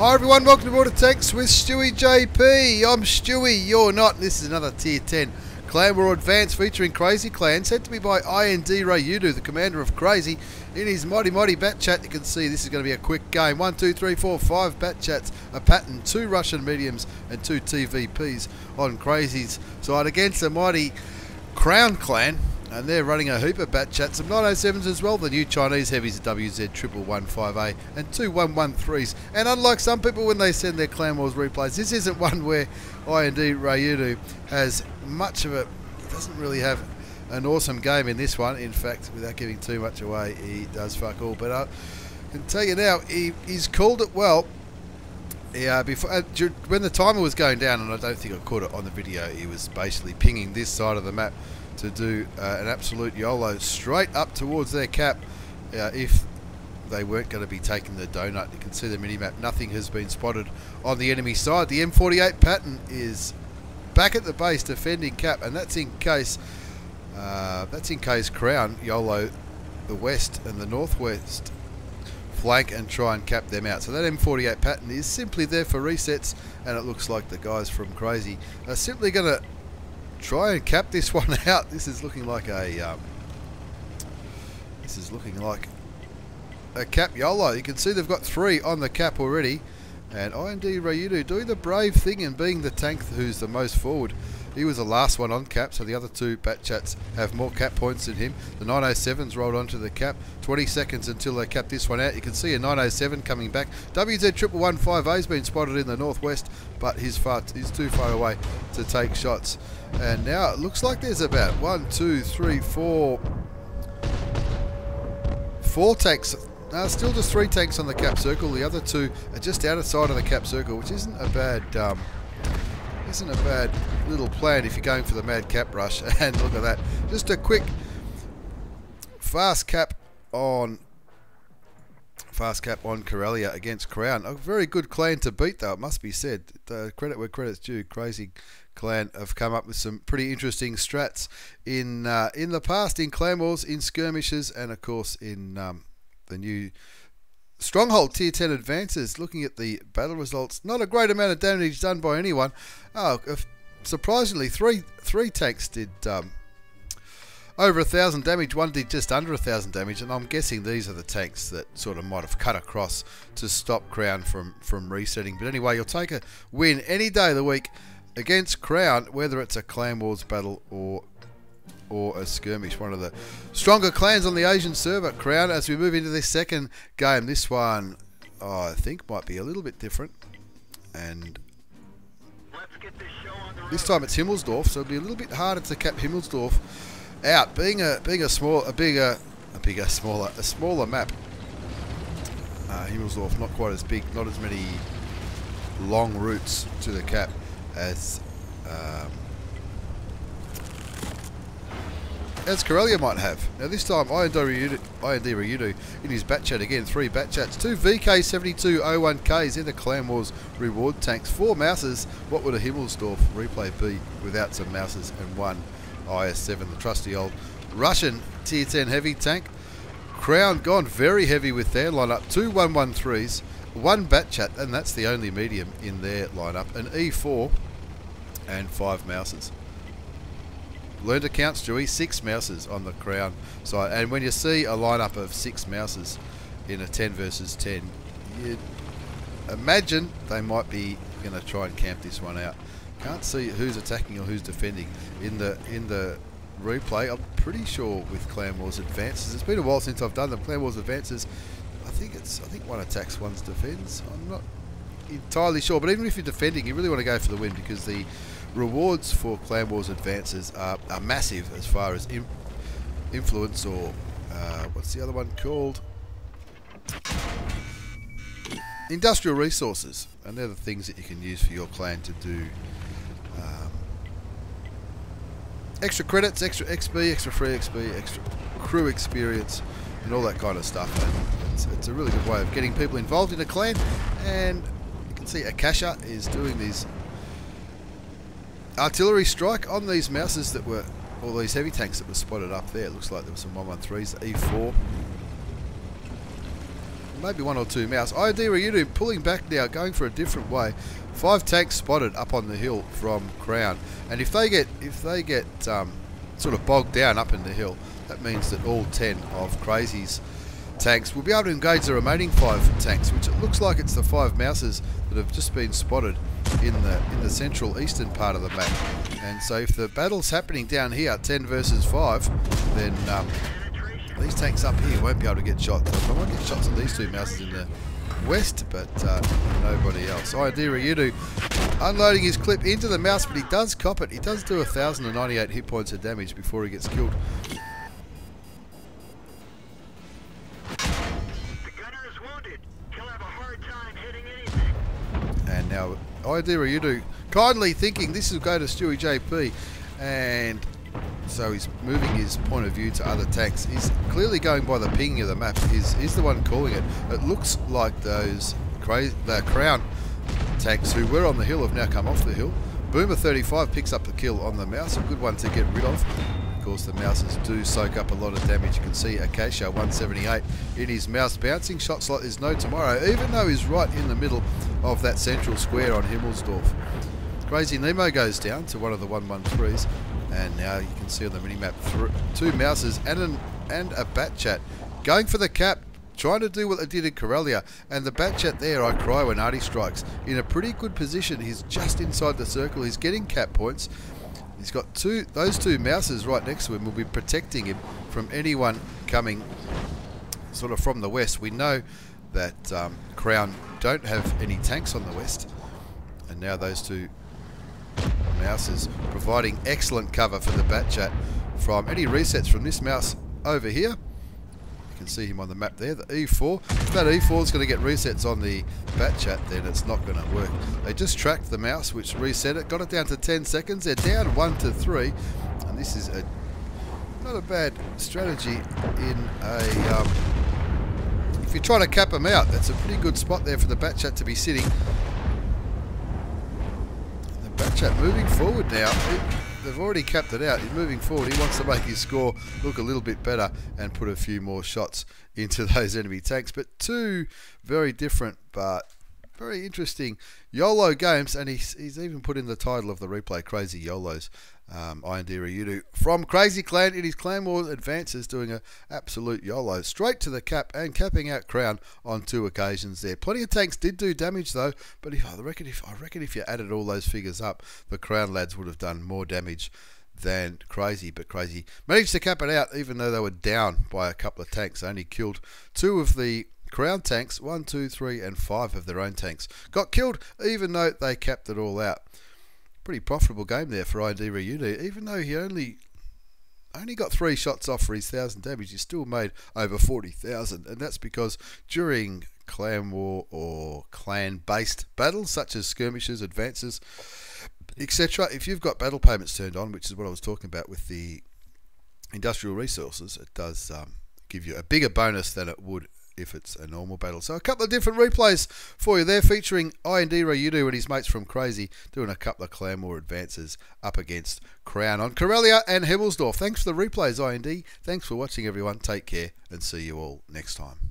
Hi everyone, welcome to Text with stewiejp. I'm Stewie, you're not. This is another Tier 10 Clan War Advance featuring Crazy Clan, sent to me by IND the commander of Crazy, in his mighty bat chat. You can see this is going to be a quick game. 1, 2, 3, 4, 5 bat chats, a pattern, 2 Russian mediums and 2 TVPs on Crazy's side against the mighty Crown Clan. And they're running a heap of bat chats, some 907s as well, the new Chinese heavies, WZ115A and 2 113s. And unlike some people when they send their Clan Wars replays, this isn't one where IND has much of it. He doesn't really have an awesome game in this one. In fact, without giving too much away, he does fuck all. But I can tell you now, he's called it well. Yeah, when the timer was going down, and I don't think I caught it on the video, he was basically pinging this side of the map to do an absolute YOLO straight up towards their cap. If they weren't going to be taking the donut, you can see the minimap. Nothing has been spotted on the enemy side. The M48 pattern is back at the base defending cap, and that's in case Crown YOLO the west and the northwest flank and try and cap them out. So that M48 pattern is simply there for resets, and it looks like the guys from Crazy are simply going to try and cap this one out. This is looking like a cap YOLO. You can see they've got 3 on the cap already, and IND doing the brave thing and being the tank who's the most forward. He was the last one on cap, so the other 2 bat chats have more cap points than him. The 907's rolled onto the cap. 20 seconds until they cap this one out. You can see a 907 coming back. WZ115A's been spotted in the northwest, but he's too far away to take shots. And now it looks like there's about 1, 2, 3, 4 tanks. Still just 3 tanks on the cap circle. The other 2 are just outside of the cap circle, which isn't a bad little plan if you're going for the mad cap rush. And look at that, just a quick fast cap on Karelia against Crown. A very good clan to beat, though, it must be said. Credit where credit's due. Crazy Clan have come up with some pretty interesting strats in the past, in Clan Wars, in skirmishes, and of course in the new Stronghold Tier 10 advances. Looking at the battle results, not a great amount of damage done by anyone. Surprisingly, three tanks did over 1,000 damage. One did just under 1,000 damage, and I'm guessing these are the tanks that sort of might have cut across to stop Crown from resetting. But anyway, you'll take a win any day of the week against Crown, whether it's a Clan Wars battle or a skirmish. One of the stronger clans on the Asian server, Crown. As we move into this second game, this one I think might be a little bit different, and this time it's Himmelsdorf, so it'll be a little bit harder to cap Himmelsdorf out, being a smaller map. Himmelsdorf not quite as big, not as many long routes to the cap as Karelia might have. Now this time IND in his bat chat again, 3 bat chats, 2 VK7201Ks in the Clan Wars reward tanks, 4 mouses. What would a Himmelsdorf replay be without some mouses and 1 IS-7, the trusty old Russian Tier 10 heavy tank. Crown gone very heavy with their lineup, 2 113s, 1 bat chat, and that's the only medium in their lineup, an E4 and 5 mouses. Learn to count, Stewie. 6 mouses on the Crown side, and when you see a lineup of 6 mouses in a 10 versus 10, you'd imagine they might be going to try and camp this one out. Can't see who's attacking or who's defending in the replay. I'm pretty sure with Clan Wars advances, it's been a while since I've done them. Clan Wars advances, I think one attacks, one defends. I'm not entirely sure, but even if you're defending, you really want to go for the win, because the rewards for Clan Wars advances are massive as far as influence, or what's the other one called? Industrial resources, and they're the things that you can use for your clan to do extra credits, extra XP, extra free XP, extra crew experience, and all that kind of stuff. And it's a really good way of getting people involved in a clan. And you can see Akasha is doing these artillery strike on these mouses that were, all these heavy tanks that were spotted up there. It looks like there were some 113s, E4. maybe one or two mouse. IND Ryudu pulling back now, going for a different way. 5 tanks spotted up on the hill from Crown, and if they get sort of bogged down up in the hill, that means that all 10 of Crazy's tanks will be able to engage the remaining 5 tanks, which it looks like it's the 5 mouses that have just been spotted in the central eastern part of the map. And so if the battle's happening down here, 10 versus 5, then these tanks up here won't be able to get shots. I won't get shots at these 2 mouses in the west, but nobody else. IND Ryudu unloading his clip into the mouse, but he does cop it. He does do 1,098 hit points of damage before he gets killed. And now IND Ryudu kindly thinking this will go to stewiejp, and so he's moving his point of view to other tanks. He's clearly going by the pinging of the map. He's the one calling it. It looks like the Crown tanks who were on the hill have now come off the hill. Boomer 35 picks up the kill on the mouse, a good one to get rid of. Of course, the mouses do soak up a lot of damage. You can see Acacia 178 in his mouse. Bouncing shot slot is no tomorrow, even though he's right in the middle of that central square on Himmelsdorf. Crazy Nemo goes down to one of the 113s, and now you can see on the minimap 2 mouses and a bat chat going for the cap, trying to do what they did in Karelia. And the bat chat there, I cry when Artie strikes, in a pretty good position. He's just inside the circle. He's getting cap points. He's got those 2 mouses right next to him will be protecting him from anyone coming sort of from the west. We know that Crown don't have any tanks on the west, and now those 2 mouses providing excellent cover for the bat chat from any resets from this mouse over here. You can see him on the map there, the E4. If that E4 is going to get resets on the bat chat, then it's not going to work. They just tracked the mouse, which reset it, got it down to 10 seconds. They're down 1 to 3, and this is not a bad strategy in a if you're trying to cap them out. That's a pretty good spot there for the bat chat to be sitting. The bat chat moving forward now. They've already capped it out. He's moving forward. He wants to make his score look a little bit better and put a few more shots into those enemy tanks. But 2 very different but very interesting YOLO games, and he's even put in the title of the replay, Crazy YOLOs. IND Ryudu from Crazy Clan in his Clan War advances, doing an absolute YOLO straight to the cap and capping out Crown on 2 occasions there. Plenty of tanks did do damage though, but I reckon if you added all those figures up, the Crown lads would have done more damage than Crazy. But Crazy managed to cap it out, even though they were down by a couple of tanks. They only killed 2 of the Crown tanks, 1, 2, 3, and 5 of their own tanks got killed, even though they capped it all out. Pretty profitable game there for IND Ryudu. Even though he only got 3 shots off for his 1,000 damage, he still made over 40,000, and that's because during clan war or clan-based battles such as skirmishes, advances, etc., if you've got battle payments turned on, which is what I was talking about with the industrial resources, it does give you a bigger bonus than it would if it's a normal battle. So a couple of different replays for you there, featuring IND Ryudu and his mates from Crazy doing a couple of clan war advances up against Crown on Karelia and Himmelsdorf. Thanks for the replays, IND. Thanks for watching, everyone. Take care, and see you all next time.